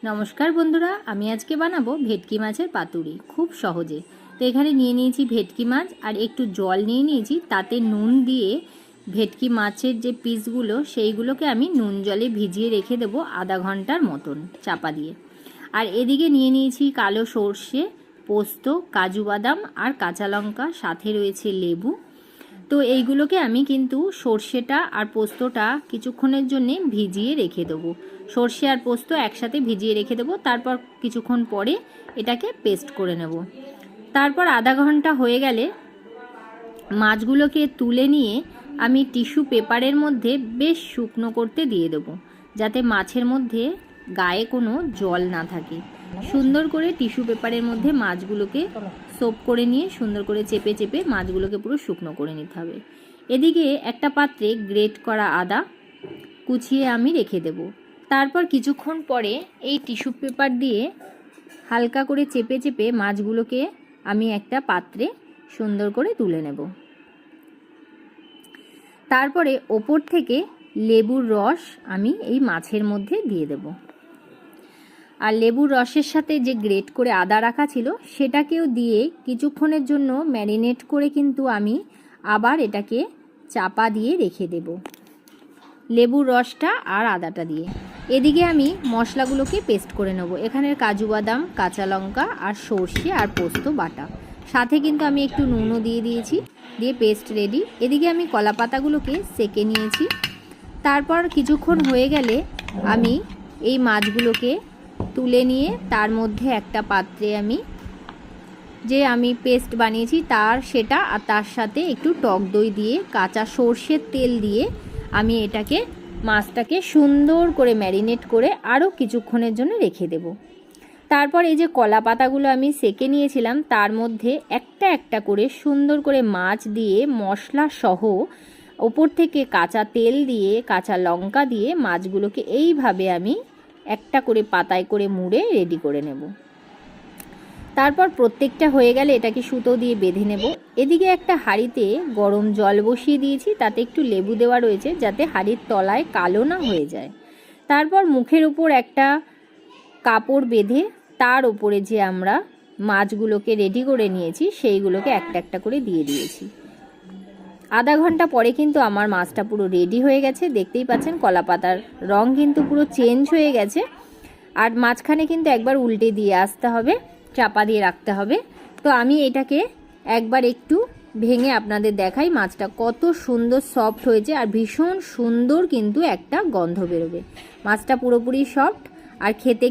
নমস্কার বন্ধুরা, আমি আজকে বানাবো ভেটকি মাছের পাতুরি খুব সহজে। তো এখানে নিয়ে নিয়েছি ভেটকি মাছ আর একটু জল নিয়ে নিয়েছি, তাতে নুন দিয়ে ভেটকি মাছের যে পিসগুলো সেইগুলোকে আমি নুন জলে ভিজিয়ে রেখে দেবো আধা ঘন্টার মতন চাপা দিয়ে। আর এদিকে নিয়ে নিয়েছি কালো সর্ষে, পোস্ত, কাজু বাদাম আর কাঁচা লঙ্কা, সাথে রয়েছে লেবু। তো এইগুলোকে আমি কিন্তু সর্ষেটা আর পোস্তটা কিছুক্ষণের জন্যে ভিজিয়ে রেখে দেবো। সর্ষে আর পোস্ত একসাথে ভিজিয়ে রেখে দেবো, তারপর কিছুক্ষণ পরে এটাকে পেস্ট করে নেব। তারপর আধা ঘন্টা হয়ে গেলে মাছগুলোকে তুলে নিয়ে আমি টিস্যু পেপারের মধ্যে বেশ শুকনো করতে দিয়ে দেবো, যাতে মাছের মধ্যে গায়ে কোনো জল না থাকে। সুন্দর করে টিস্যু পেপারের মধ্যে মাছগুলোকে সোপ করে নিয়ে সুন্দর করে চেপে চেপে মাছগুলোকে পুরো শুকনো করে নিতে হবে। এদিকে একটা পাত্রে গ্রেট করা আদা কুচিয়ে আমি রেখে দেব। তারপর কিছুক্ষণ পরে এই টিস্যু পেপার দিয়ে হালকা করে চেপে চেপে মাছগুলোকে আমি একটা পাত্রে সুন্দর করে তুলে নেব। তারপরে ওপর থেকে লেবুর রস আমি এই মাছের মধ্যে দিয়ে দেব। আর লেবুর রসের সাথে যে গ্রেট করে আদা রাখা ছিল সেটাকেও দিয়ে কিছুক্ষণের জন্য ম্যারিনেট করে কিন্তু আমি আবার এটাকে চাপা দিয়ে রেখে দেব, লেবুর রসটা আর আদাটা দিয়ে। এদিকে আমি মশলাগুলোকে পেস্ট করে নেব। এখানের কাজু বাদাম, কাঁচা লঙ্কা আর সর্ষে আর পোস্ত বাটা, সাথে কিন্তু আমি একটু নুনও দিয়ে দিয়েছি, দিয়ে পেস্ট রেডি। এদিকে আমি কলা পাতাগুলোকে সেকে নিয়েছি। তারপর কিছুক্ষণ হয়ে গেলে আমি এই মাছগুলোকে তুলে নিয়ে তার মধ্যে একটা পাত্রে আমি পেস্ট বানিয়েছি সেটা আর তার সাথে একটু টক দই দিয়ে কাঁচা সর্ষের তেল দিয়ে আমি এটাকে মাছটাকে সুন্দর করে ম্যারিনেট করে আরও কিছুক্ষণের জন্য রেখে দেব। তারপর এই যে কলা পাতাগুলো আমি সেকে নিয়েছিলাম তার মধ্যে একটা একটা করে সুন্দর করে মাছ দিয়ে মশলা সহ ওপর থেকে কাঁচা তেল দিয়ে কাঁচা লঙ্কা দিয়ে মাছগুলোকে এইভাবে আমি একটা করে পাতায় করে মুড়ে রেডি করে নেব। তারপর প্রত্যেকটা হয়ে গেলে এটাকে সুতো দিয়ে বেঁধে নেব। এদিকে একটা হাঁড়িতে গরম জল বসিয়ে দিয়েছি, তাতে একটু লেবু দেওয়া রয়েছে যাতে হাঁড়ির তলায় কালো না হয়ে যায়। তারপর মুখের উপর একটা কাপড় বেঁধে তার উপরে যে আমরা মাছগুলোকে রেডি করে নিয়েছি সেইগুলোকে একটা একটা করে দিয়ে দিয়েছি। আধা ঘন্টা পরে কিন্তু আমার মাছটা পুরো রেডি হয়ে গেছে। দেখতেই পাচ্ছেন কলা পাতার রং কিন্তু পুরো চেঞ্জ হয়ে গেছে। আর মাঝখানে কিন্তু একবার উল্টে দিয়ে আসতে হবে, চাপা দিয়ে রাখতে হবে। তো আমি এটাকে একবার একটু ভেঙে আপনাদের দেখাই মাছটা কত সুন্দর সফট হয়েছে, আর ভীষণ সুন্দর কিন্তু একটা গন্ধ বেরোবে। মাছটা পুরোপুরি সফট আর খেতে